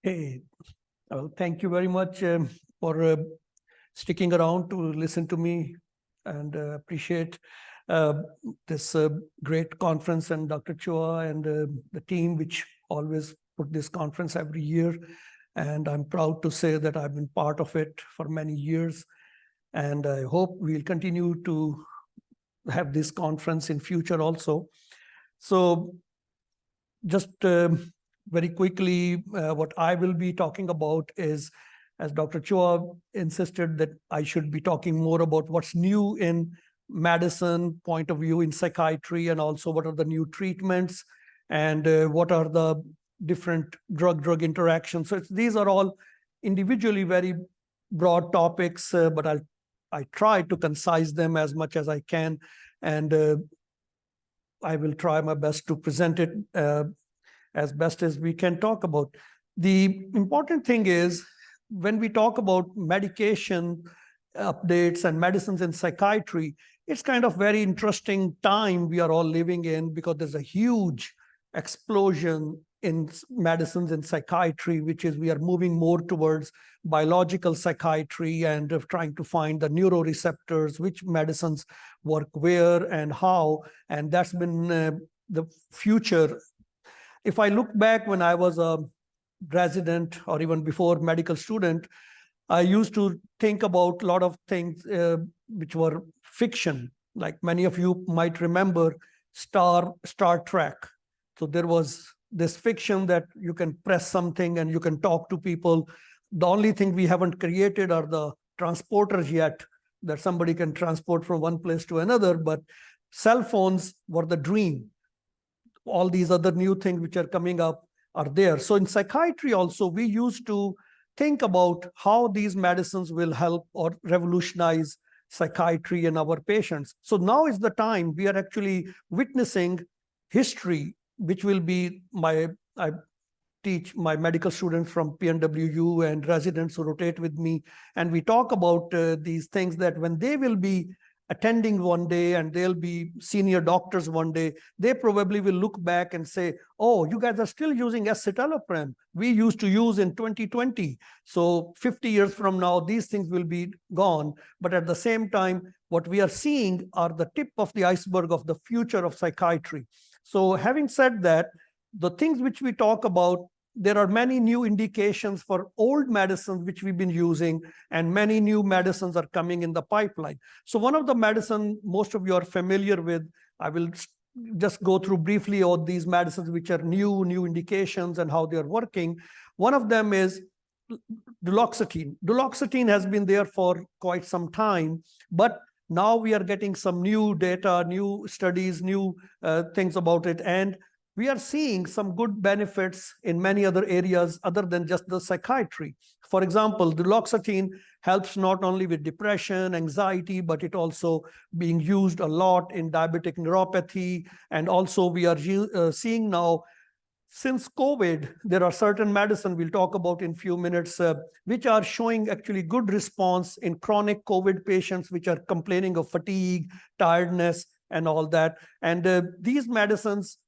Hey, well, thank you very much for sticking around to listen to me, and appreciate uh, this great conference and Dr. Chua and the team which always put this conference every year. And I'm proud to say that I've been part of it for many years. And I hope we'll continue to have this conference in future also. So just very quickly, what I will be talking about is, as Dr. Chua insisted, that I should be talking more about what's new in medicine point of view, in psychiatry, and also what are the new treatments and what are the different drug-drug interactions. So these are all individually very broad topics, but I try to concise them as much as I can, and I will try my best to present it as best as we can talk about. The important thing is, when we talk about medication updates and medicines in psychiatry, it's kind of very interesting time we are all living in, because there's a huge explosion in medicines in psychiatry, which is we are moving more towards biological psychiatry and of trying to find the neuroreceptors, which medicines work where and how, and that's been the future. If I look back when I was a resident or even before medical student, I used to think about a lot of things which were fiction. Like many of you might remember Star Trek. So there was this fiction that you can press something and you can talk to people. The only thing we haven't created are the transporters yet, that somebody can transport from one place to another, but cell phones were the dream. All these other new things which are coming up are there. So in psychiatry also, we used to think about how these medicines will help or revolutionize psychiatry in our patients. So now is the time we are actually witnessing history, which will be I teach my medical students from PNWU and residents who rotate with me, and we talk about these things, that when they will be attending one day and they'll be senior doctors one day, they probably will look back and say, oh, you guys are still using escitalopram. We used to use in 2020. So 50 years from now, these things will be gone. But at the same time, what we are seeing are the tip of the iceberg of the future of psychiatry. So having said that, the things which we talk about, there are many new indications for old medicines which we've been using, and many new medicines are coming in the pipeline. So one of the medicine most of you are familiar with, I will just go through briefly all these medicines which are new indications and how they are working. One of them is duloxetine. Duloxetine has been there for quite some time, but now we are getting some new data, new studies, new things about it, and we are seeing some good benefits in many other areas other than just the psychiatry. For example, duloxetine helps not only with depression, anxiety, but it also being used a lot in diabetic neuropathy. And also we are seeing now, since COVID, there are certain medicine we'll talk about in a few minutes, which are showing actually good response in chronic COVID patients, which are complaining of fatigue, tiredness, and all that. And these medicines,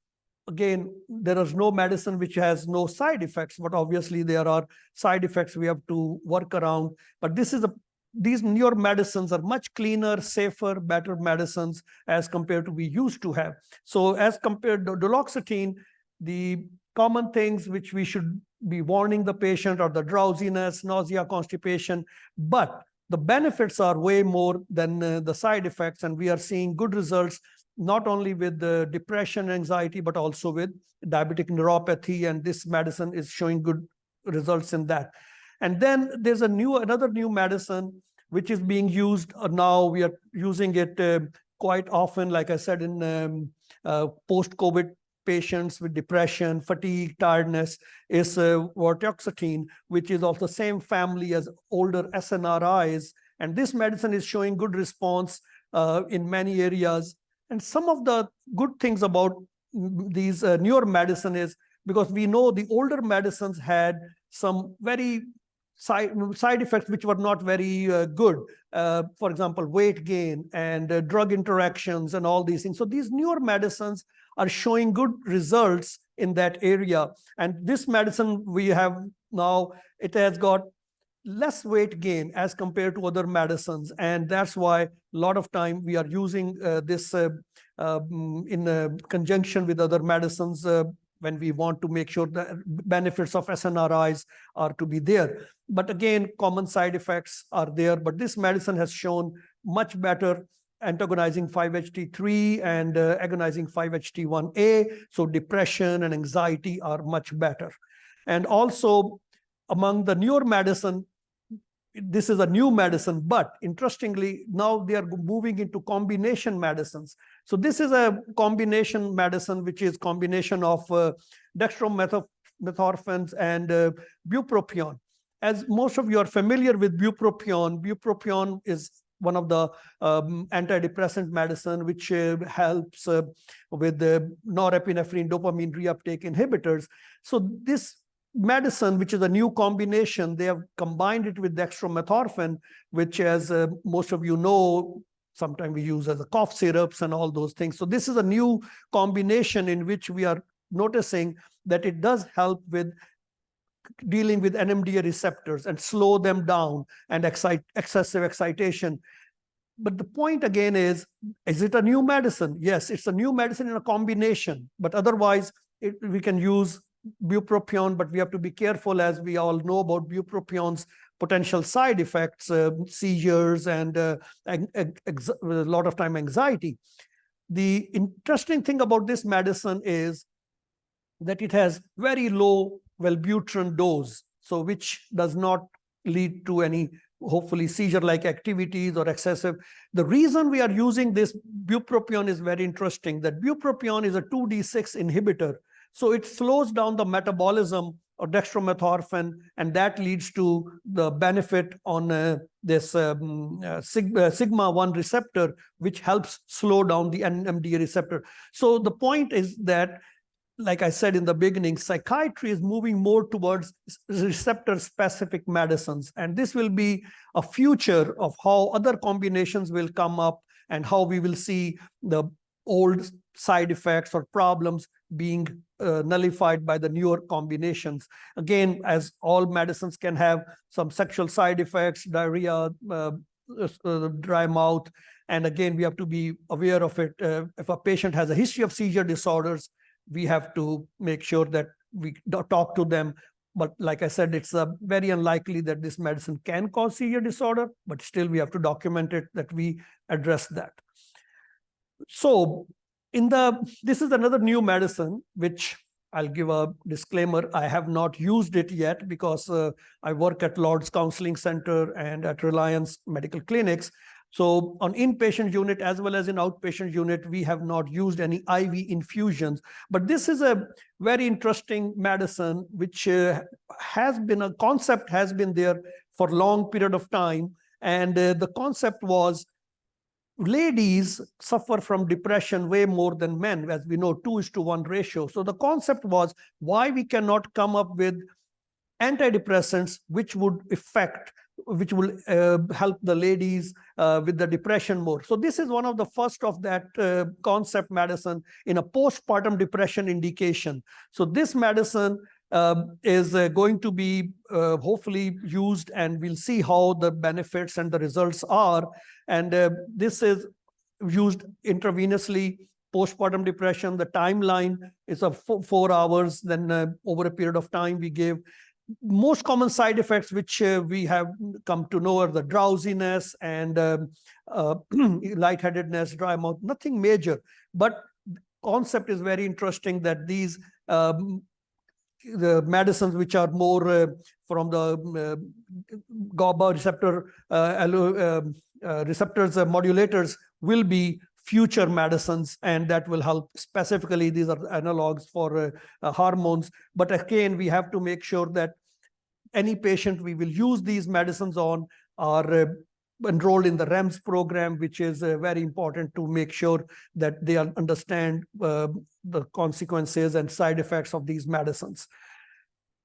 again, there is no medicine which has no side effects, but obviously there are side effects we have to work around. But these newer medicines are much cleaner, safer, better medicines as compared to we used to have. So as compared to duloxetine, the common things which we should be warning the patient are the drowsiness, nausea, constipation, but the benefits are way more than the side effects, and we are seeing good results not only with the depression, anxiety, but also with diabetic neuropathy, and this medicine is showing good results in that. And then there's another new medicine which is being used now. We are using it quite often, like I said, in post-COVID patients with depression, fatigue, tiredness, is vortioxetine, which is of the same family as older SNRIs. And this medicine is showing good response in many areas. And some of the good things about these newer medicine is, because we know the older medicines had some very side effects which were not very good. For example, weight gain and drug interactions and all these things. So these newer medicines are showing good results in that area. And this medicine we have now, it has got less weight gain as compared to other medicines. And that's why a lot of time we are using this in conjunction with other medicines when we want to make sure the benefits of SNRIs are to be there. But again, common side effects are there. But this medicine has shown much better antagonizing 5-HT3 and agonizing 5-HT1A. So depression and anxiety are much better. And also among the newer medicine, this is a new medicine, but interestingly, now they are moving into combination medicines. So this is a combination medicine, which is combination of dextromethorphans and bupropion. As most of you are familiar with bupropion, bupropion is one of the antidepressant medicine, which helps with the norepinephrine dopamine reuptake inhibitors. So this medicine, which is a new combination, they have combined it with dextromethorphan, which, as most of you know, sometimes we use as a cough syrups and all those things. So this is a new combination in which we are noticing that it does help with dealing with NMDA receptors and slow them down and excessive excitation. But the point again is it a new medicine? Yes, it's a new medicine in a combination, but otherwise we can use bupropion, but we have to be careful, as we all know about bupropion's potential side effects, seizures, and a lot of time anxiety. The interesting thing about this medicine is that it has very low Wellbutrin dose, so which does not lead to any, hopefully, seizure-like activities or excessive. The reason we are using this bupropion is very interesting, that bupropion is a 2D6 inhibitor. So it slows down the metabolism of dextromethorphan, and that leads to the benefit on this sigma-1 receptor, which helps slow down the NMDA receptor. So the point is that, like I said in the beginning, psychiatry is moving more towards receptor-specific medicines, and this will be a future of how other combinations will come up and how we will see the old side effects or problems being nullified by the newer combinations. Again, as all medicines can have some sexual side effects, diarrhea, dry mouth, and again, we have to be aware of it. If a patient has a history of seizure disorders, we have to make sure that we talk to them. But like I said, it's very unlikely that this medicine can cause seizure disorder, but still we have to document it, that we address that. So this is another new medicine, which I'll give a disclaimer. I have not used it yet because I work at Lord's Counseling Center and at Reliance Medical Clinics. So on inpatient unit as well as in outpatient unit, we have not used any IV infusions. But this is a very interesting medicine, which has been a concept has been there for a long period of time. And the concept was, ladies suffer from depression way more than men, as we know, 2:1 ratio. So the concept was, why we cannot come up with antidepressants which will help the ladies with the depression more. So this is one of the first of that concept medicine in a postpartum depression indication. So this medicine is going to be hopefully used, and we'll see how the benefits and the results are. And this is used intravenously, postpartum depression. The timeline is of 4 hours. Then over a period of time, we give most common side effects, which we have come to know, are the drowsiness and lightheadedness, dry mouth, nothing major. But concept is very interesting, that these the medicines which are more from the GABA receptor receptors modulators will be future medicines, and that will help. Specifically, these are analogs for hormones. But again, we have to make sure that any patient we will use these medicines on are enrolled in the REMS program, which is very important to make sure that they understand the consequences and side effects of these medicines.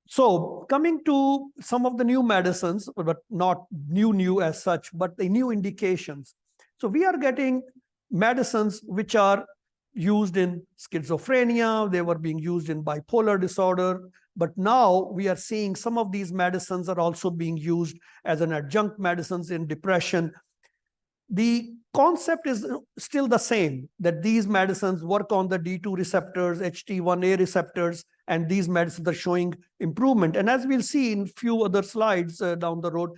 So coming to some of the new medicines, but not new as such, but the new indications. So we are getting medicines which are used in schizophrenia, they were being used in bipolar disorder, but now we are seeing some of these medicines are also being used as an adjunct medicines in depression. The concept is still the same, that these medicines work on the D2 receptors, HT1A receptors, and these medicines are showing improvement. And as we'll see in few other slides down the road,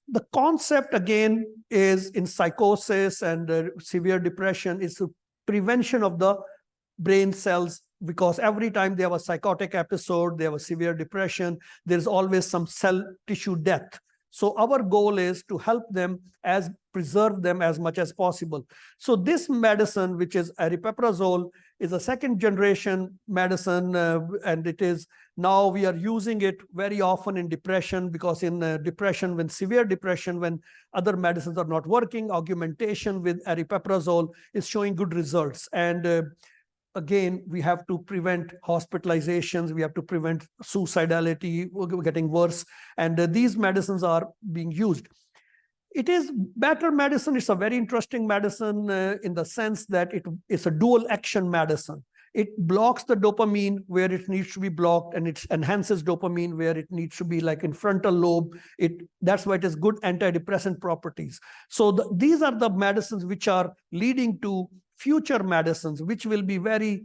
the concept again is in psychosis and severe depression is prevention of the brain cells, because every time they have a psychotic episode, they have a severe depression, there's always some cell tissue death. So our goal is to help them preserve them as much as possible. So this medicine, which is aripiprazole, is a second generation medicine, and it is now we are using it very often in depression, because in depression, when severe depression, when other medicines are not working, augmentation with aripiprazole is showing good results. And again, we have to prevent hospitalizations, we have to prevent suicidality getting worse, and these medicines are being used. It is better medicine. It's a very interesting medicine in the sense that it's a dual action medicine. It blocks the dopamine where it needs to be blocked, and it enhances dopamine where it needs to be, like in frontal lobe. That's why it has good antidepressant properties. So these are the medicines which are leading to future medicines, which will be very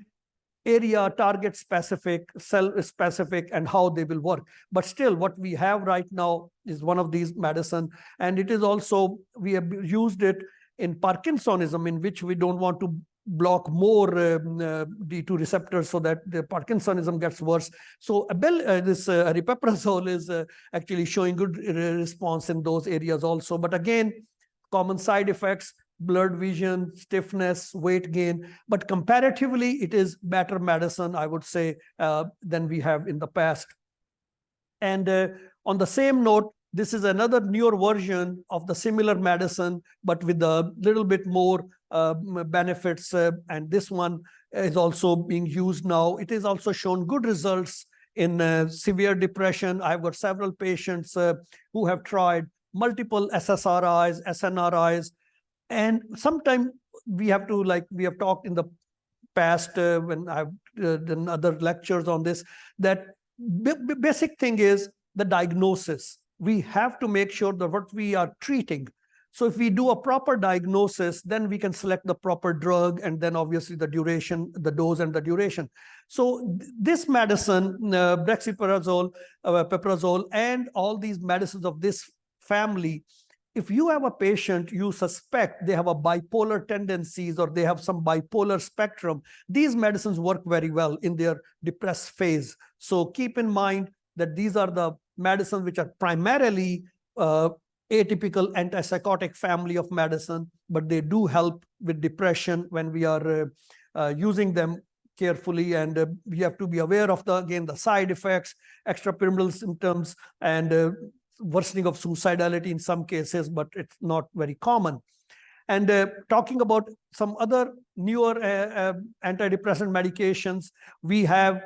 area target specific, cell specific, and how they will work. But still, what we have right now is one of these medicine, and it is also, we have used it in Parkinsonism, in which we don't want to block more D2 receptors so that the Parkinsonism gets worse. So this aripiprazole is actually showing good response in those areas also. But again, common side effects, blurred vision, stiffness, weight gain, but comparatively it is better medicine, I would say, than we have in the past. And on the same note, this is another newer version of the similar medicine, but with a little bit more benefits. And this one is also being used now. It is also shown good results in severe depression. I've got several patients who have tried multiple SSRIs, SNRIs, and sometimes we have to, like we have talked in the past when I've done other lectures on this, that basic thing is the diagnosis. We have to make sure that what we are treating. So if we do a proper diagnosis, then we can select the proper drug, and then obviously the duration, the dose and the duration. So this medicine, brexpiprazole, piprazole, and all these medicines of this family, if you have a patient, you suspect they have a bipolar tendencies or they have some bipolar spectrum, these medicines work very well in their depressed phase. So keep in mind that these are the medicines which are primarily atypical antipsychotic family of medicine, but they do help with depression when we are using them carefully. And we have to be aware of again, the side effects, extrapyramidal symptoms, and worsening of suicidality in some cases, but it's not very common. And talking about some other newer antidepressant medications, we have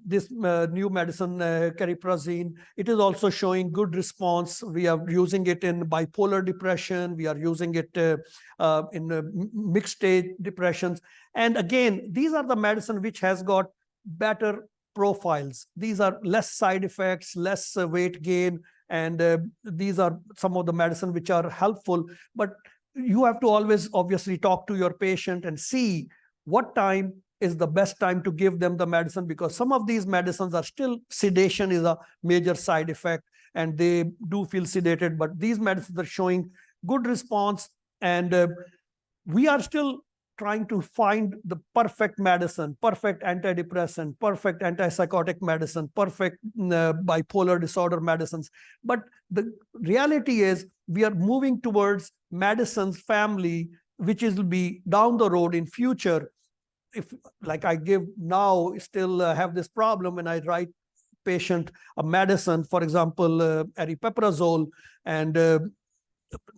this new medicine, cariprazine. It is also showing good response. We are using it in bipolar depression. We are using it in mixed stage depressions. And again, these are the medicine which has got better profiles. These are less side effects, less weight gain, and these are some of the medicine which are helpful. But you have to always obviously talk to your patient and see what time is the best time to give them the medicine, because some of these medicines are still, sedation is a major side effect and they do feel sedated, but these medicines are showing good response. And we are still trying to find the perfect medicine, perfect antidepressant, perfect antipsychotic medicine, perfect bipolar disorder medicines. But the reality is we are moving towards medicines family, which will be down the road in future. If, like I give now, still have this problem when I write patient a medicine, for example, aripiprazole, and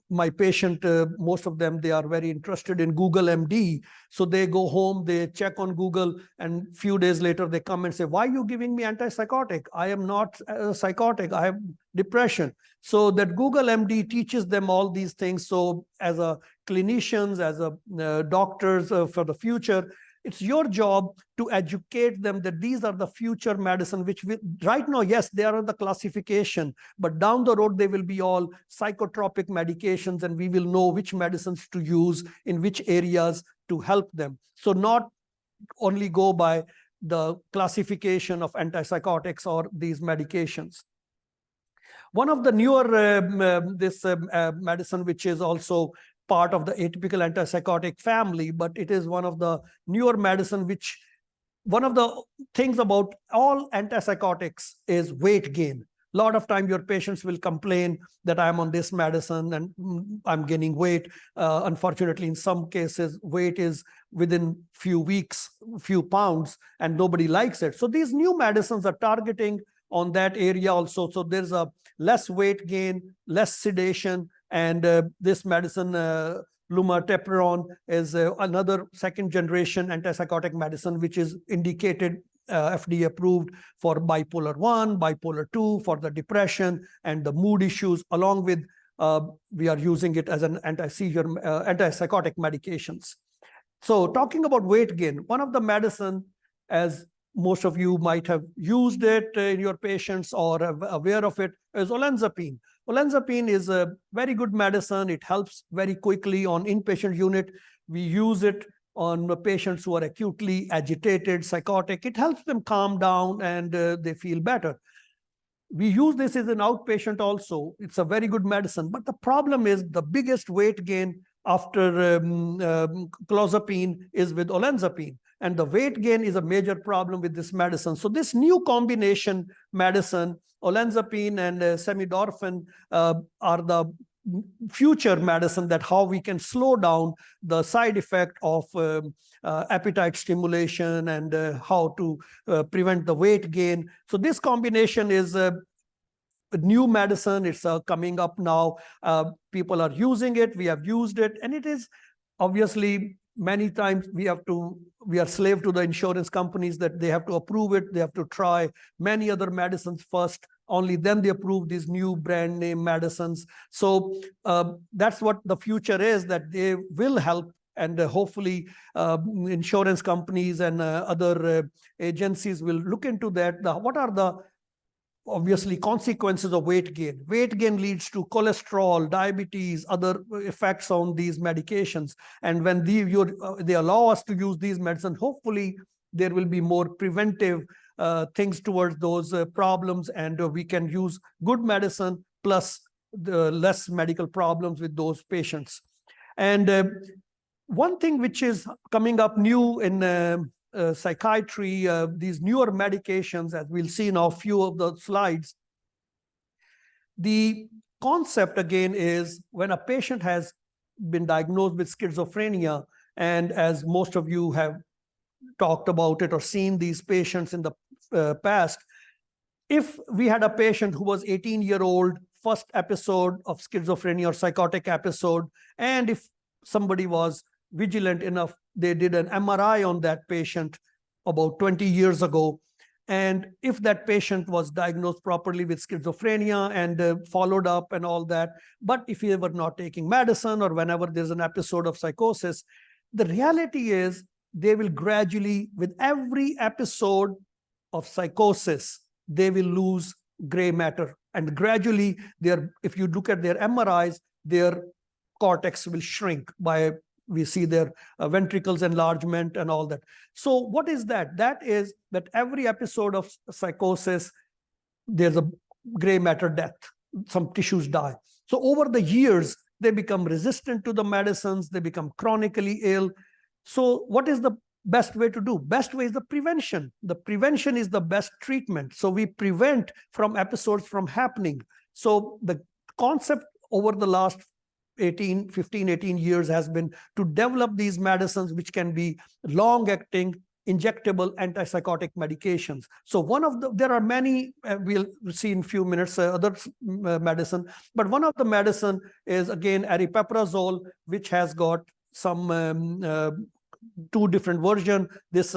my patient, most of them, they are very interested in Google MD. So they go home, they check on Google, and few days later they come and say, why are you giving me antipsychotic? I am not psychotic, I have depression. So that Google MD teaches them all these things. So as a clinicians, as a doctors for the future, it's your job to educate them that these are the future medicine, which right now, yes, they are in the classification, but down the road, they will be all psychotropic medications, and we will know which medicines to use in which areas to help them. So not only go by the classification of antipsychotics or these medications. One of the newer medicine, which is also part of the atypical antipsychotic family, but it is one of the newer medicine, which one of the things about all antipsychotics is weight gain. A lot of time your patients will complain that I'm on this medicine and I'm gaining weight. Unfortunately, in some cases, weight is within few weeks, few pounds, and nobody likes it. So these new medicines are targeting on that area also. So there's a less weight gain, less sedation, and this medicine, lumateperone, is another second generation antipsychotic medicine, which is indicated, FDA approved for bipolar 1, bipolar 2, for the depression and the mood issues, along with we are using it as an anti-seizure, antipsychotic medications. So talking about weight gain, one of the medicine, as most of you might have used it in your patients or are aware of it, is olanzapine. Olanzapine is a very good medicine. It helps very quickly on inpatient unit. We use it on the patients who are acutely agitated, psychotic. It helps them calm down and they feel better. We use this as an outpatient also. It's a very good medicine. But the problem is the biggest weight gain after clozapine is with olanzapine. And the weight gain is a major problem with this medicine. So this new combination medicine, olanzapine and semidorphan, are the future medicine, that how we can slow down the side effect of appetite stimulation and how to prevent the weight gain. So this combination is a new medicine. It's coming up now. People are using it. We have used it, and it is obviously many times we are slave to the insurance companies, that they have to approve it. They have to try many other medicines first. Only then they approve these new brand name medicines. So that's what the future is, that they will help. And hopefully insurance companies and other agencies will look into that. What are the obviously consequences of weight gain? Weight gain leads to cholesterol, diabetes, other effects on these medications. And when they allow us to use these medicines, hopefully there will be more preventive things towards those problems, and we can use good medicine plus the less medical problems with those patients. And one thing which is coming up new in psychiatry, these newer medications, as we'll see now a few of the slides, the concept again is when a patient has been diagnosed with schizophrenia, and as most of you have talked about it or seen these patients in the past, if we had a patient who was 18-year-old, first episode of schizophrenia or psychotic episode, and if somebody was vigilant enough, they did an MRI on that patient about 20 years ago. And if that patient was diagnosed properly with schizophrenia and followed up and all that, but if they were not taking medicine or whenever there's an episode of psychosis, the reality is they will gradually, with every episode of psychosis, they will lose gray matter. And gradually, if you look at their MRIs, their cortex will shrink by, we see their ventricles enlargement and all that. So what is that? That is that every episode of psychosis, there's a gray matter death. Some tissues die. So over the years, they become resistant to the medicines. They become chronically ill. So what is the best way to do? Best way is the prevention. The prevention is the best treatment. So we prevent from episodes from happening. So the concept over the last 15, 18 years has been to develop these medicines which can be long-acting, injectable antipsychotic medications. So there are many, we'll see in a few minutes, other medicine, but one of the medicine is again aripiprazole, which has got some two different version. This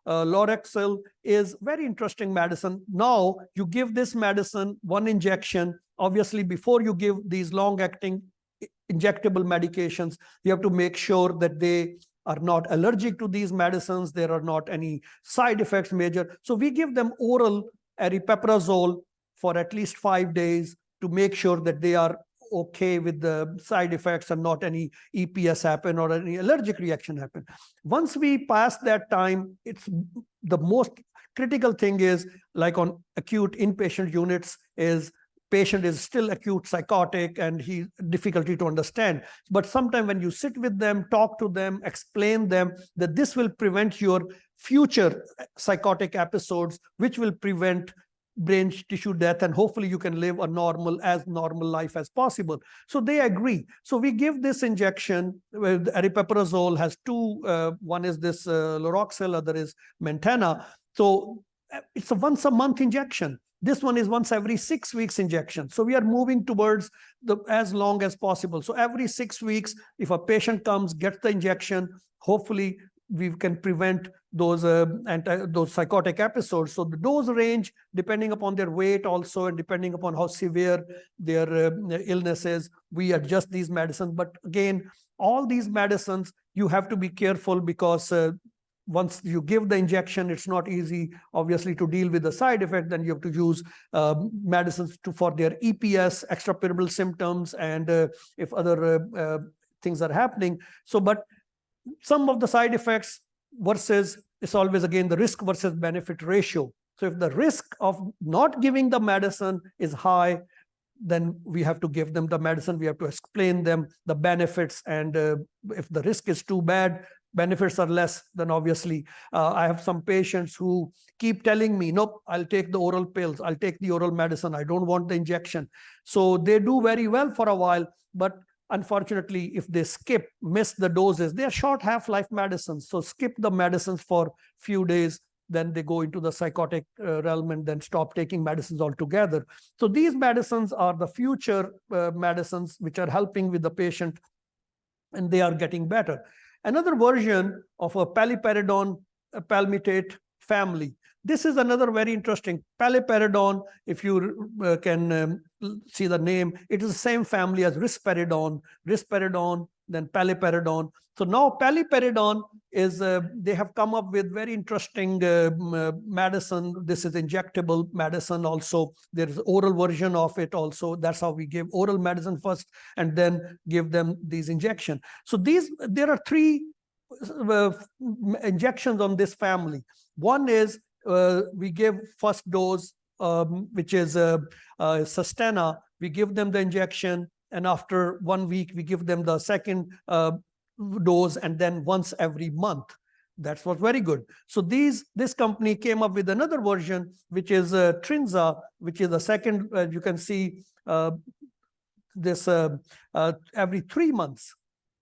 Lorexil is very interesting medicine. Now you give this medicine one injection. Obviously, before you give these long-acting injectable medications, you have to make sure that they are not allergic to these medicines. There are not any side effects major. So we give them oral aripiprazole for at least 5 days to make sure that they are okay with the side effects and not any EPS happen or any allergic reaction happen. Once we pass that time, it's the most critical thing is, like on acute inpatient units, is patient is still acute psychotic and he difficulty to understand. But sometimes when you sit with them, talk to them, explain them that this will prevent your future psychotic episodes, which will prevent brain tissue death, and hopefully you can live a normal life as possible. So they agree. So we give this injection with aripiprazole, has two, one is this Lorexil, other is Mentena. So it's a once a month injection. This one is once every 6 weeks injection. So we are moving towards as long as possible. So every 6 weeks, if a patient comes, gets the injection, hopefully we can prevent those psychotic episodes. So the dose range, depending upon their weight also, and depending upon how severe their illness is, we adjust these medicines. But again, all these medicines, you have to be careful because once you give the injection, it's not easy, obviously, to deal with the side effect. Then you have to use medicines for their EPS, extrapyramidal symptoms, and if other things are happening. So, but some of the side effects versus, it's always again the risk versus benefit ratio. So if the risk of not giving the medicine is high, then we have to give them the medicine. We have to explain them the benefits. And if the risk is too bad, benefits are less, then obviously I have some patients who keep telling me, nope, I'll take the oral pills, I'll take the oral medicine, I don't want the injection. So they do very well for a while, but unfortunately, if they miss the doses, they are short half-life medicines. So skip the medicines for a few days, then they go into the psychotic realm and then stop taking medicines altogether. So these medicines are the future medicines which are helping with the patient, and they are getting better. Another version of a paliperidone palmitate family. This is another very interesting. Paliperidone, if you can see the name, it is the same family as risperidone, then paliperidone. So now paliperidone is, they have come up with very interesting medicine. This is injectable medicine also. There is oral version of it also. That's how we give oral medicine first and then give them these injections. So there are 3 injections on this family. One is we give first dose, which is Sustena. We give them the injection, and after 1 week, we give them the second dose, and then once every month. That was very good. So this company came up with another version, which is Trinza, which is the second, you can see this every 3 months.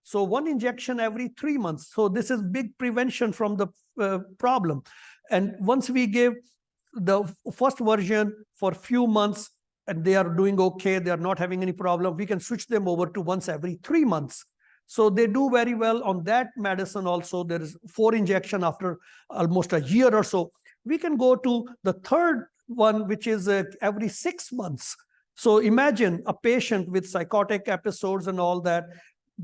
So one injection every 3 months. So this is big prevention from the problem. And once we give the first version for a few months and they are doing okay, they are not having any problem, we can switch them over to once every 3 months. So they do very well on that medicine also. There is 4 injections after almost a year or so. We can go to the third one, which is every 6 months. So imagine a patient with psychotic episodes and all that.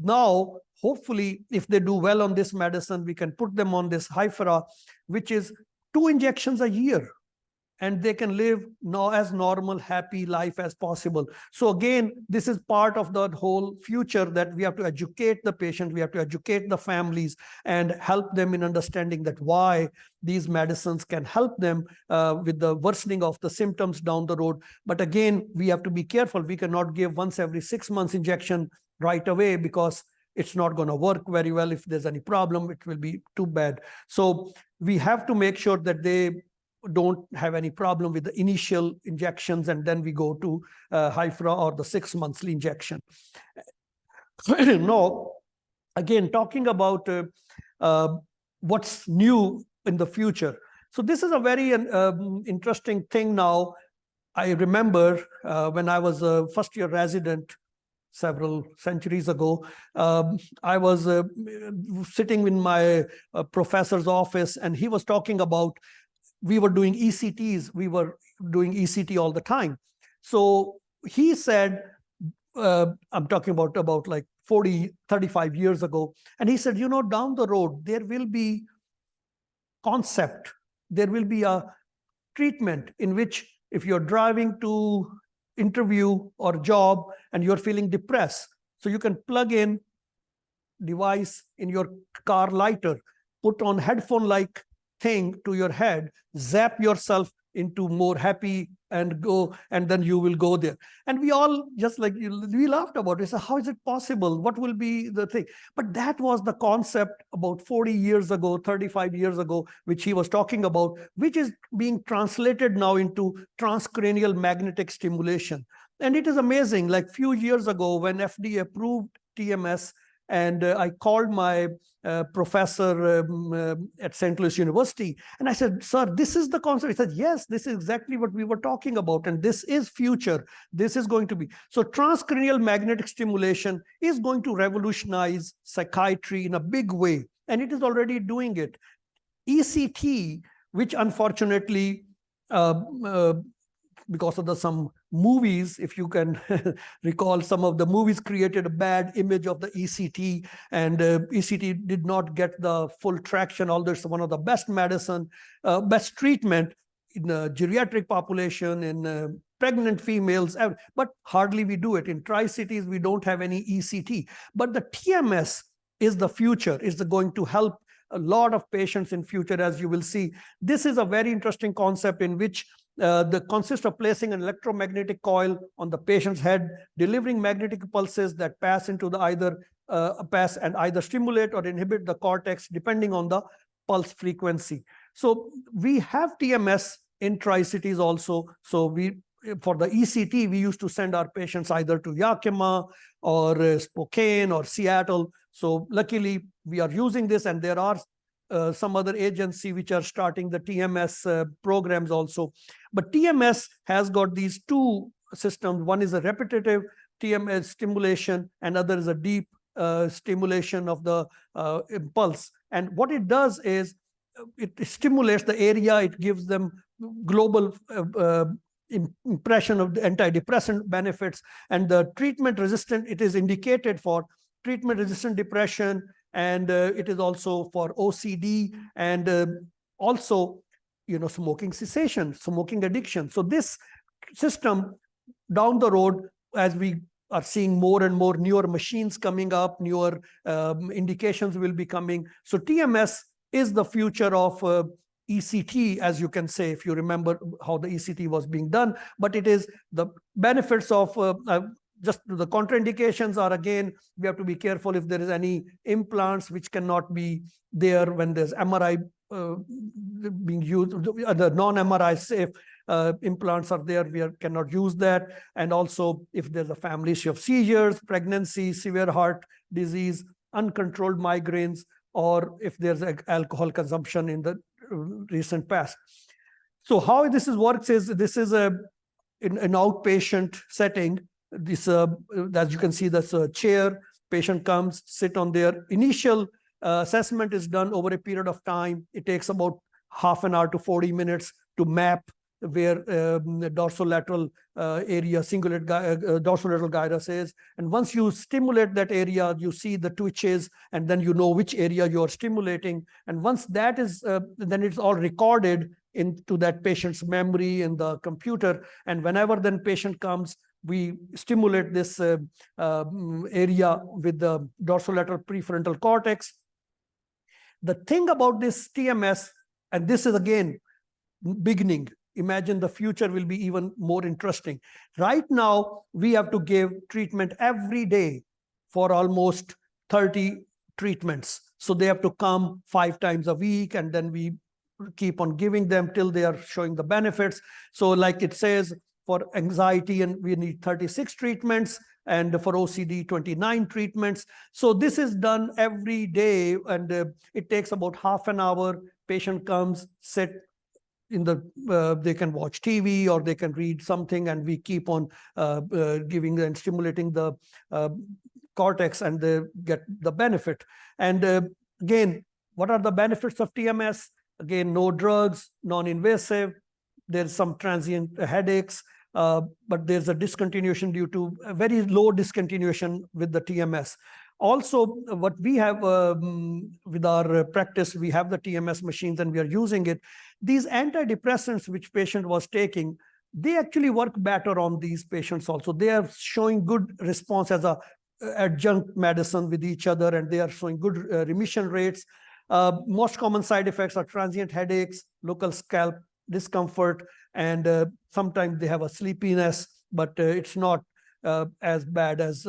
Now, hopefully, if they do well on this medicine, we can put them on this Hyfera, which is 2 injections a year, and they can live now as normal, happy life as possible. So again, this is part of the whole future that we have to educate the patient, we have to educate the families and help them in understanding that why these medicines can help them with the worsening of the symptoms down the road. But again, we have to be careful. We cannot give once every 6 months injection right away because it's not going to work very well. If there's any problem, it will be too bad. So we have to make sure that they don't have any problem with the initial injections, and then we go to Hyfera or the 6 monthly injection. Now, again, talking about what's new in the future. So this is a very interesting thing now. I remember when I was a first-year resident several centuries ago, I was sitting in my professor's office, and he was talking about, we were doing ECTs. We were doing ECT all the time. So he said, I'm talking about like 35 years ago. And he said, down the road, there will be there will be a treatment in which if you're driving to interview or job and you're feeling depressed, so you can plug in device in your car lighter, put on headphone-like thing to your head, zap yourself into more happy and go, and then you will go there. And we all just we laughed about it. So how is it possible? What will be the thing? But that was the concept about 40 years ago, 35 years ago, which he was talking about, which is being translated now into transcranial magnetic stimulation. And it is amazing. Like few years ago, when FDA approved TMS, and I called my professor at St. Louis University, and I said, sir, this is the concept. He said, yes, this is exactly what we were talking about, and this is future. This is going to be. So transcranial magnetic stimulation is going to revolutionize psychiatry in a big way, and it is already doing it. ECT, which unfortunately, because of some movies, if you can recall, some of the movies created a bad image of the ECT, and ECT did not get the full traction, although it's one of the best medicine, best treatment in the geriatric population, in pregnant females, but hardly we do it. In Tri-Cities, we don't have any ECT. But the TMS is the future, is going to help a lot of patients in future, as you will see. This is a very interesting concept in which the consists of placing an electromagnetic coil on the patient's head, delivering magnetic pulses that pass into the either stimulate or inhibit the cortex depending on the pulse frequency. So we have TMS in Tri-Cities also. So for the ECT, we used to send our patients either to Yakima or Spokane or Seattle. So luckily we are using this, and there are some other agency which are starting the TMS programs also. But TMS has got these two systems. One is a repetitive TMS stimulation, and other is a deep stimulation of the impulse. And what it does is it stimulates the area. It gives them global impression of the antidepressant benefits, and the treatment resistant, it is indicated for treatment resistant depression, and it is also for OCD, and also smoking cessation, smoking addiction. So this system down the road, as we are seeing more and more newer machines coming up, newer indications will be coming. So TMS is the future of ECT, as you can say, if you remember how the ECT was being done. But it is the benefits of just the contraindications are, again, we have to be careful if there is any implants which cannot be there when there's MRI being used. The non-MRI safe implants are there, we cannot use that. And also if there's a family issue of seizures, pregnancy, severe heart disease, uncontrolled migraines, or if there's alcohol consumption in the recent past. So how this works is, this is an outpatient setting. This, as you can see, that's a chair. Patient comes, sit on there. Initial assessment is done over a period of time. It takes about half an hour to 40 minutes to map where the dorsolateral area, cingulate dorsolateral gyrus is. And once you stimulate that area, you see the twitches, and then you know which area you're stimulating. And once that is, then it's all recorded into that patient's memory in the computer. And whenever then patient comes, we stimulate this area with the dorsolateral prefrontal cortex. The thing about this TMS, and this is again beginning, imagine the future will be even more interesting. Right now, we have to give treatment every day for almost 30 treatments. So they have to come 5 times a week, and then we keep on giving them till they are showing the benefits. So like it says, For anxiety, and we need 36 treatments, and for OCD, 29 treatments. So this is done every day, and it takes about half an hour. Patient comes, sit in the, they can watch TV or they can read something, and we keep on giving and stimulating the cortex, and they get the benefit. And again, what are the benefits of TMS? Again, no drugs, non-invasive. There's some transient headaches, but there's a discontinuation due to a very low discontinuation with the TMS. Also, what we have with our practice, we have the TMS machines and we are using it. These antidepressants which patient was taking, they actually work better on these patients also. They are showing good response as a adjunct medicine with each other, and they are showing good remission rates. Most common side effects are transient headaches, local scalp discomfort, and sometimes they have a sleepiness, but it's not as bad as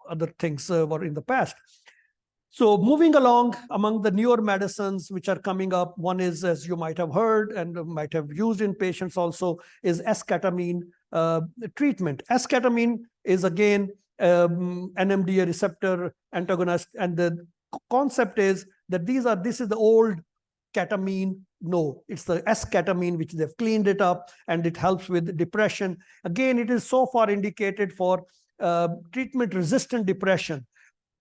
other things were in the past. So moving along, among the newer medicines which are coming up, one is, as you might have heard and might have used in patients also, is esketamine treatment. Esketamine is again NMDA receptor antagonist, and the concept is that this is the old ketamine. No, it's the esketamine, which they've cleaned it up, and it helps with depression. Again, it is so far indicated for treatment-resistant depression.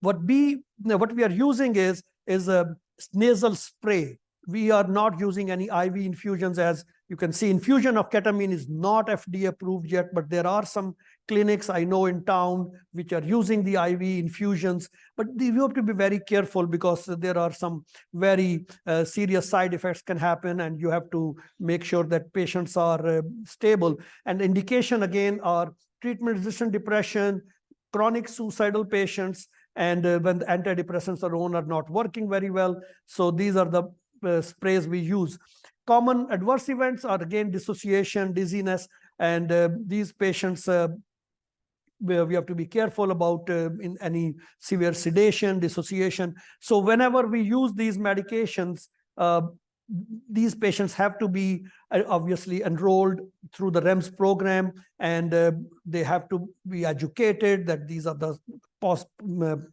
What we are using is a nasal spray. We are not using any IV infusions. As you can see, infusion of ketamine is not FDA approved yet, but there are some clinics I know in town which are using the IV infusions. But you have to be very careful, because there are some very serious side effects can happen, and you have to make sure that patients are stable. And indication again are treatment-resistant depression, chronic suicidal patients, and when the antidepressants alone are not working very well. So these are the sprays we use. Common adverse events are again dissociation, dizziness, and these patients we have to be careful about in any severe sedation, dissociation. So whenever we use these medications, these patients have to be obviously enrolled through the REMS program, and they have to be educated that these are the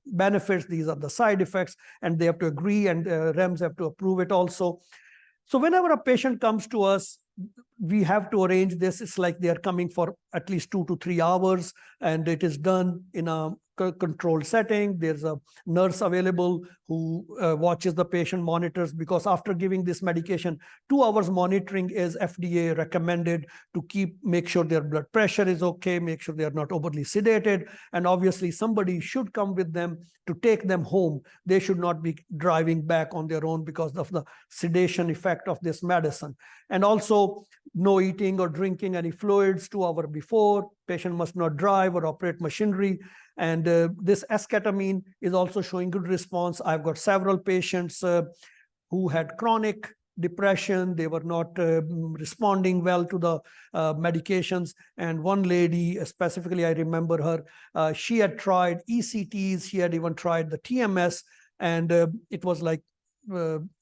benefits, these are the side effects, and they have to agree, and REMS have to approve it also. So whenever a patient comes to us, we have to arrange this. It's like they are coming for at least 2 to 3 hours, and it is done in a controlled setting. There's a nurse available who watches the patient, monitors, because after giving this medication, 2 hours monitoring is FDA recommended to make sure their blood pressure is okay, make sure they are not overly sedated. And obviously somebody should come with them to take them home. They should not be driving back on their own because of the sedation effect of this medicine. And also no eating or drinking any fluids 2 hours before. Patient must not drive or operate machinery. And this esketamine is also showing good response. I've got several patients who had chronic depression. They were not responding well to the medications. And one lady, specifically, I remember her, she had tried ECTs, she had even tried the TMS, and it was like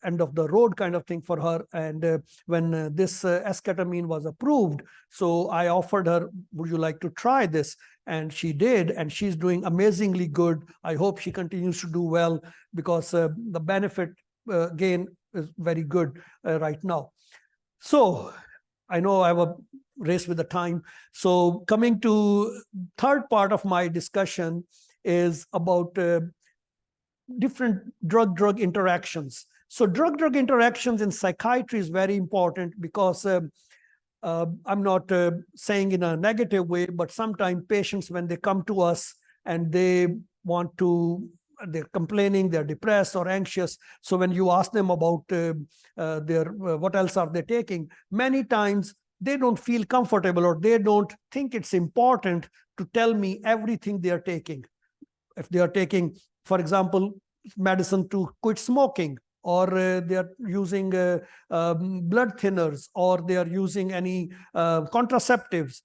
end of the road kind of thing for her. And when this esketamine was approved, so I offered her, would you like to try this? And she did, and she's doing amazingly good. I hope she continues to do well, because the benefit again is very good right now. So I know I have a race with the time. So coming to third part of my discussion is about different drug-drug interactions. So drug-drug interactions in psychiatry is very important, because I'm not saying in a negative way, but sometimes patients, when they come to us and they're complaining, they're depressed or anxious. So when you ask them about what else are they taking, many times they don't feel comfortable, or they don't think it's important to tell me everything they are taking. If they are taking, for example, medicine to quit smoking, or they are using blood thinners, or they are using any contraceptives,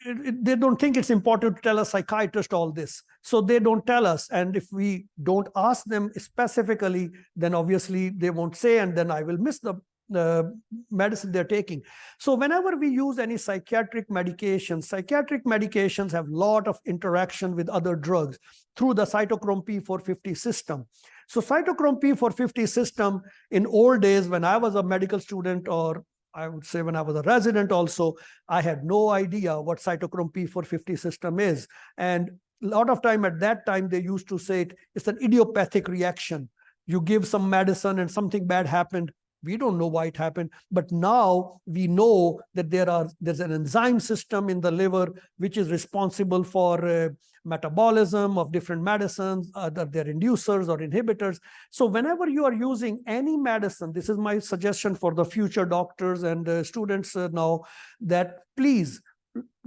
they don't think it's important to tell a psychiatrist all this. So they don't tell us. And if we don't ask them specifically, then obviously they won't say, and then I will miss the medicine they're taking. So whenever we use any psychiatric medications have a lot of interaction with other drugs through the cytochrome P450 system. So cytochrome P450 system, in old days when I was a medical student, or I would say when I was a resident also, I had no idea what cytochrome P450 system is. And a lot of time at that time, they used to say it's an idiopathic reaction. You give some medicine and something bad happened. We don't know why it happened, but now we know that there's an enzyme system in the liver which is responsible for metabolism of different medicines, either they're inducers or inhibitors. So whenever you are using any medicine, this is my suggestion for the future doctors and students now, that please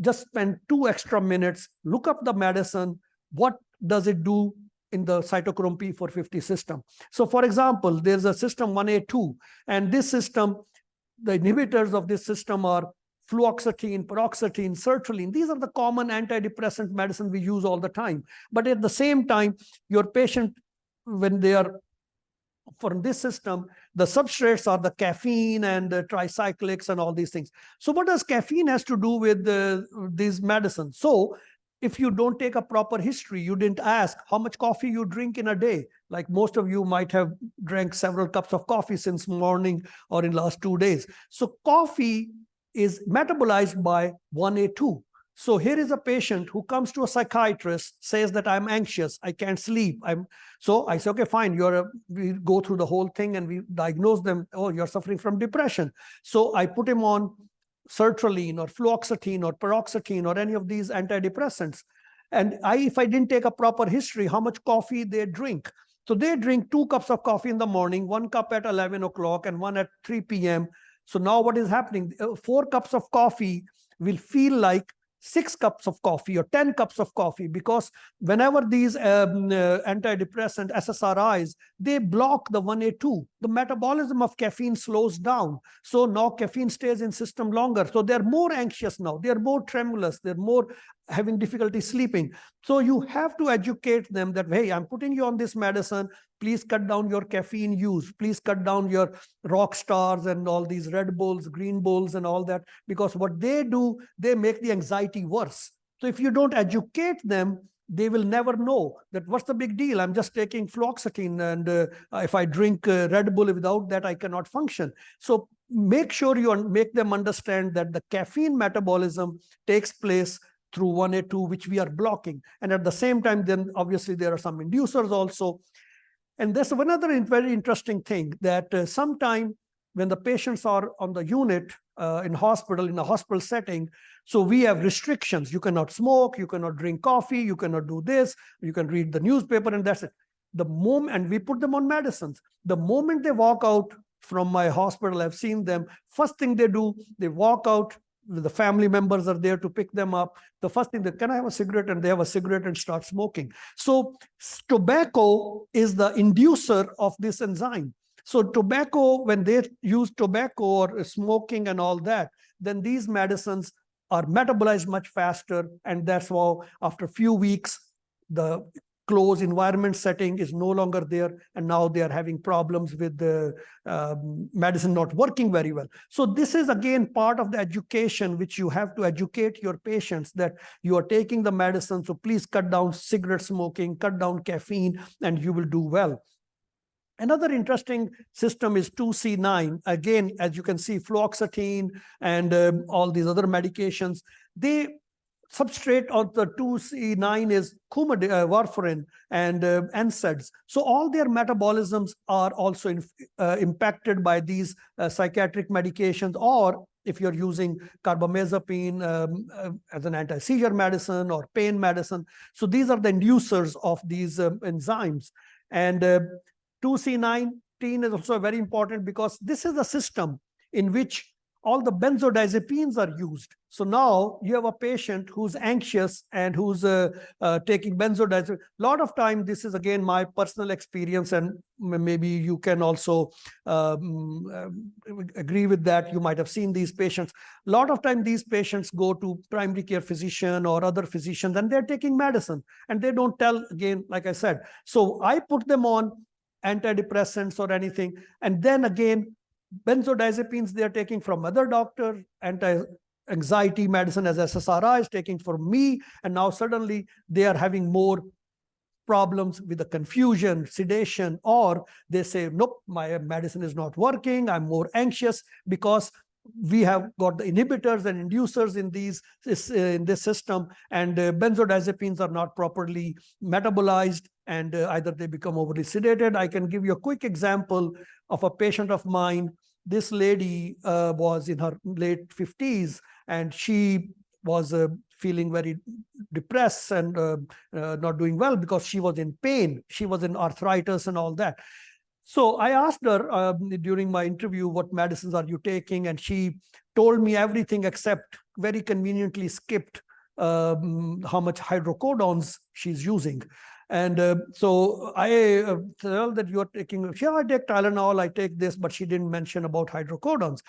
just spend 2 extra minutes, look up the medicine, what does it do in the cytochrome P450 system. So for example, there's a system 1A2, and this system, the inhibitors of this system are fluoxetine, paroxetine, sertraline. These are the common antidepressant medicine we use all the time. But at the same time, your patient, when they are for this system, the substrates are the caffeine and the tricyclics and all these things. So what does caffeine has to do with these medicines? So if you don't take a proper history, you didn't ask how much coffee you drink in a day. Like most of you might have drank several cups of coffee since morning or in last 2 days. So coffee is metabolized by 1A2. So here is a patient who comes to a psychiatrist, says that I'm anxious, I can't sleep. So I say, okay, fine. We go through the whole thing and we diagnose them. Oh, you're suffering from depression. So I put him on sertraline or fluoxetine or paroxetine or any of these antidepressants. And if I didn't take a proper history, how much coffee they drink. So they drink 2 cups of coffee in the morning, 1 cup at 11 o'clock and 1 at 3 p.m. So now what is happening? 4 cups of coffee will feel like 6 cups of coffee or 10 cups of coffee, because whenever these antidepressant SSRIs, they block the 1A2, the metabolism of caffeine slows down. So now caffeine stays in system longer. So they're more anxious now. They're more tremulous. They're more having difficulty sleeping. So you have to educate them that, hey, I'm putting you on this medicine. Please cut down your caffeine use. Please cut down your rock stars and all these Red Bulls, Green Bulls and all that, because what they do, they make the anxiety worse. So if you don't educate them, they will never know that what's the big deal. I'm just taking fluoxetine, and if I drink Red Bull, without that, I cannot function. So make sure you make them understand that the caffeine metabolism takes place through 1A2, which we are blocking. And at the same time, then obviously there are some inducers also. And there's another very interesting thing that sometime when the patients are on the unit in a hospital setting, so we have restrictions. You cannot smoke, you cannot drink coffee, you cannot do this, you can read the newspaper, and that's it. And we put them on medicines. The moment they walk out from my hospital, I've seen them, first thing they do, they walk out, the family members are there to pick them up. The first thing, can I have a cigarette? And they have a cigarette and start smoking. So tobacco is the inducer of this enzyme. So tobacco, when they use tobacco or smoking and all that, then these medicines are metabolized much faster. And that's why after a few weeks, the closed environment setting is no longer there, and now they are having problems with the medicine not working very well. So this is again part of the education, which you have to educate your patients that you are taking the medicine, so please cut down cigarette smoking, cut down caffeine, and you will do well. Another interesting system is 2C9. Again, as you can see, fluoxetine and all these other medications, substrate of the 2C9 is warfarin and NSAIDs. So all their metabolisms are also impacted by these psychiatric medications, or if you're using carbamazepine as an anti-seizure medicine or pain medicine. So these are the inducers of these enzymes. And 2C19 is also very important because this is a system in which all the benzodiazepines are used. So now you have a patient who's anxious and who's taking benzodiazepine. A lot of time, this is again my personal experience, and maybe you can also agree with that. You might have seen these patients. A lot of time, these patients go to primary care physician or other physicians, and they're taking medicine, and they don't tell, again, like I said. So I put them on antidepressants or anything, and then again, Benzodiazepines they are taking from other doctor, anti-anxiety medicine as SSRI is taking from me, and now suddenly they are having more problems with the confusion, sedation, or they say, nope, my medicine is not working, I'm more anxious, because we have got the inhibitors and inducers in this system, and benzodiazepines are not properly metabolized, and either they become overly sedated. I can give you a quick example of a patient of mine. This lady was in her late 50s, and she was feeling very depressed and not doing well because she was in pain. She was in arthritis and all that. So I asked her during my interview, what medicines are you taking? And she told me everything except very conveniently skipped how much hydrocodones she's using. And so I tell that you're taking, yeah, I take Tylenol, I take this, but she didn't mention about hydrocodones.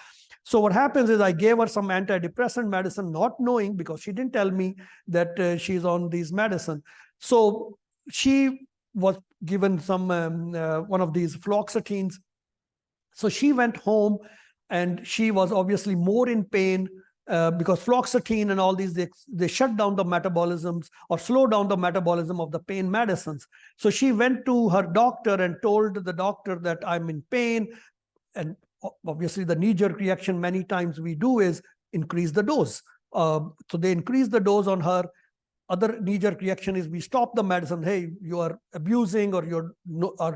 So what happens is I gave her some antidepressant medicine, not knowing, because she didn't tell me that she's on these medicine. So she was given some one of these fluoxetines. So she went home, and she was obviously more in pain because fluoxetine and all these, they shut down the metabolisms or slow down the metabolism of the pain medicines. So she went to her doctor and told the doctor that I'm in pain. And obviously the knee-jerk reaction many times we do is increase the dose. So they increase the dose on her. Other knee-jerk reaction is we stop the medicine. Hey, you are abusing, or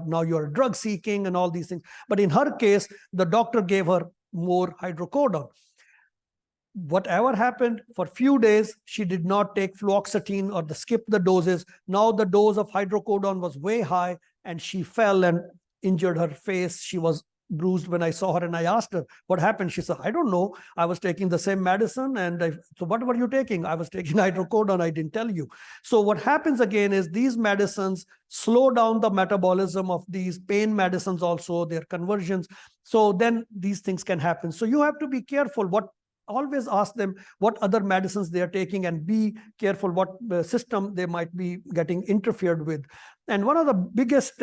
now you're drug seeking and all these things. But in her case, the doctor gave her more hydrocodone. Whatever happened, for a few days, she did not take fluoxetine or skip the doses. Now the dose of hydrocodone was way high, and she fell and injured her face. She was bruised when I saw her, and I asked her what happened. She said, I don't know, I was taking the same medicine. And so what were you taking? I was taking hydrocodone, I didn't tell you. So what happens again is these medicines slow down the metabolism of these pain medicines, also their conversions. So then these things can happen. So you have to be careful. Always ask them what other medicines they are taking, and be careful what system they might be getting interfered with. And one of the biggest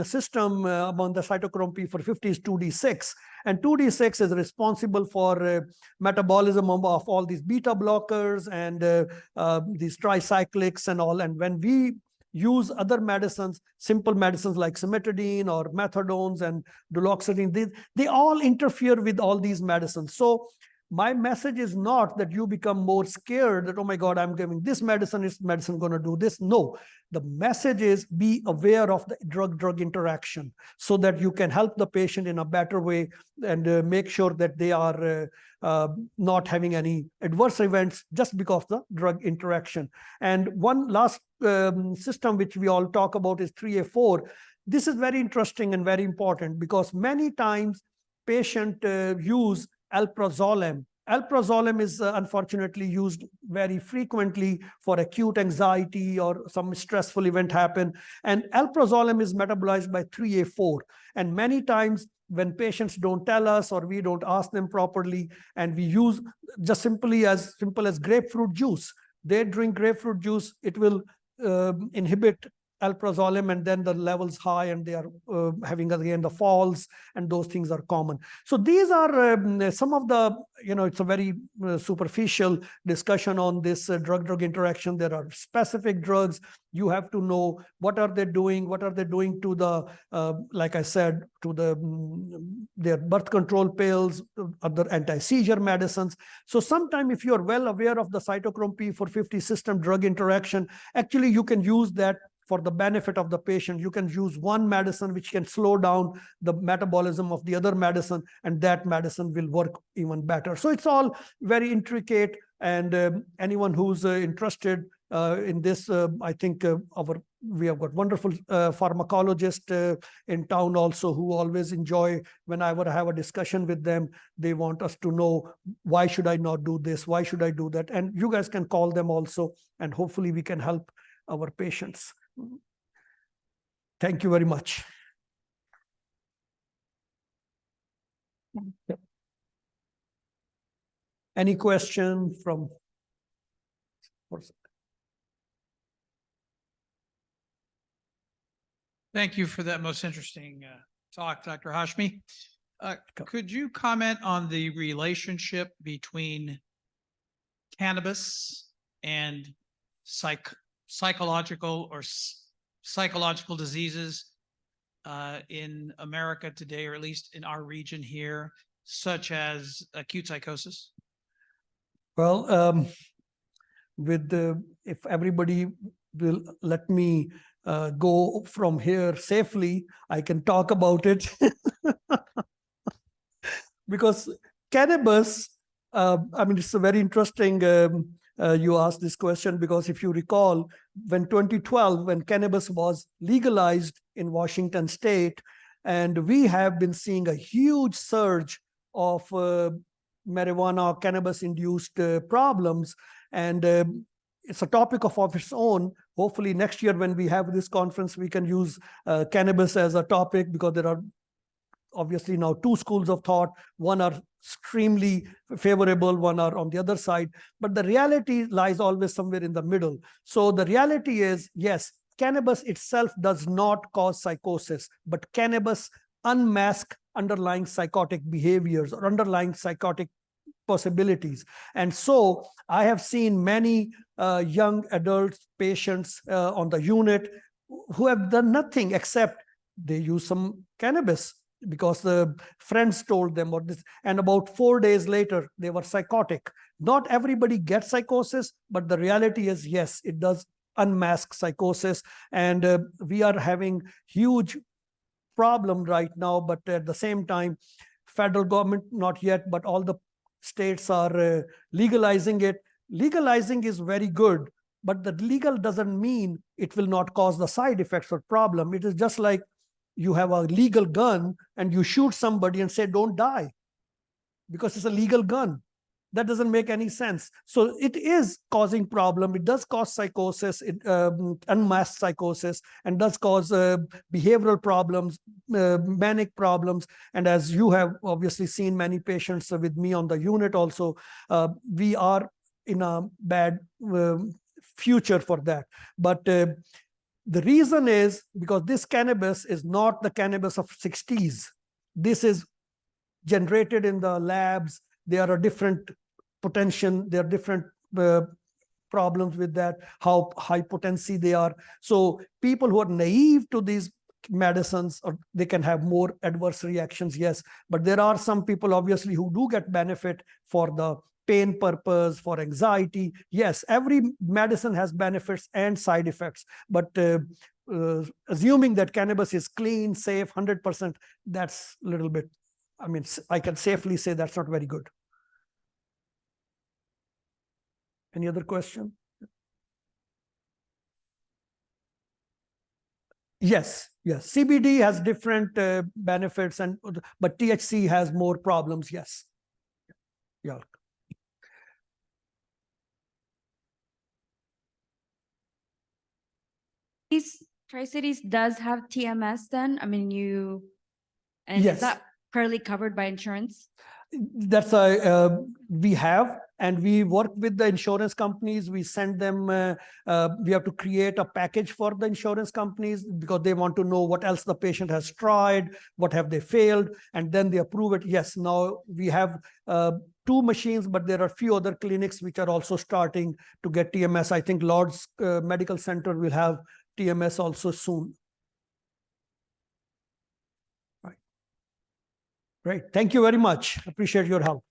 system among the cytochrome P450 is 2D6. And 2D6 is responsible for metabolism of all these beta blockers and these tricyclics and all. And when we use other medicines, simple medicines like cimetidine or methadones and duloxetine, they all interfere with all these medicines. So my message is not that you become more scared that, oh my God, I'm giving this medicine, is medicine going to do this? No, the message is be aware of the drug-drug interaction so that you can help the patient in a better way and make sure that they are not having any adverse events just because of the drug interaction. And one last system which we all talk about is 3A4. This is very interesting and very important because many times patients use alprazolam. Alprazolam is unfortunately used very frequently for acute anxiety or some stressful event happen. And alprazolam is metabolized by 3A4. And many times when patients don't tell us or we don't ask them properly, and we use just simple as grapefruit juice. They drink grapefruit juice, it will inhibit alprazolam, and then the levels high, and they are having again the falls, and those things are common. So these are some of the, it's a very superficial discussion on this drug-drug interaction. There are specific drugs. You have to know what are they doing to the, like I said, to their birth control pills, other anti-seizure medicines. So sometime if you're well aware of the cytochrome P450 system drug interaction, actually you can use that for the benefit of the patient. You can use one medicine which can slow down the metabolism of the other medicine, and that medicine will work even better. So it's all very intricate, and anyone who's interested in this, I think we have got wonderful pharmacologists in town also who always enjoy whenever I have a discussion with them. They want us to know, why should I not do this? Why should I do that? And you guys can call them also, and hopefully we can help our patients. Thank you very much. Any question from? Thank you for that most interesting talk, Dr. Hashmi. Could you comment on the relationship between cannabis and psychological or psychological diseases in America today, or at least in our region here, such as acute psychosis? Well, if everybody will let me go from here safely, I can talk about it. Because cannabis, I mean, it's a very interesting, you asked this question, because if you recall, when 2012, when cannabis was legalized in Washington state, and we have been seeing a huge surge of marijuana, cannabis-induced problems, and it's a topic of its own. Hopefully next year when we have this conference, we can use cannabis as a topic, because there are obviously now two schools of thought. One are extremely favorable, one are on the other side. But the reality lies always somewhere in the middle. So the reality is, yes, cannabis itself does not cause psychosis, but cannabis unmasks underlying psychotic behaviors or underlying psychotic possibilities. And so I have seen many young adult patients on the unit who have done nothing except they use some cannabis because the friends told them, or this, and about 4 days later they were psychotic. Not everybody gets psychosis, but the reality is, yes, it does unmask psychosis. And we are having huge problem right now, but at the same time, federal government not yet, but all the states are legalizing it. Legalizing is very good, but the legal doesn't mean it will not cause the side effects or problem. It is just like you have a legal gun and you shoot somebody and say, don't die, because it's a legal gun. That doesn't make any sense. So it is causing problem. It does cause psychosis, it unmasked psychosis, and does cause behavioral problems, manic problems. And as you have obviously seen many patients with me on the unit also, we are in a bad future for that. But the reason is because this cannabis is not the cannabis of 60s. This is generated in the labs. There are different potential, there are different problems with that, how high potency they are. So people who are naive to these medicines, or they can have more adverse reactions, yes. But there are some people obviously who do get benefit for the pain purpose, for anxiety. Yes, every medicine has benefits and side effects, but assuming that cannabis is clean, safe, 100%, that's a little bit, I mean, I can safely say that's not very good. Any other question? Yes, yes. CBD has different benefits, but THC has more problems. Yes. Yeah. Tri-Cities does have TMS then? I mean, and yes. Is that fairly covered by insurance? That's we have, and we work with the insurance companies. We send them, we have to create a package for the insurance companies because they want to know what else the patient has tried, what have they failed, and then they approve it. Yes, now we have 2 machines, but there are a few other clinics which are also starting to get TMS. I think Lord's Medical Center will have TMS also soon. Right. Great. Thank you very much. Appreciate your help.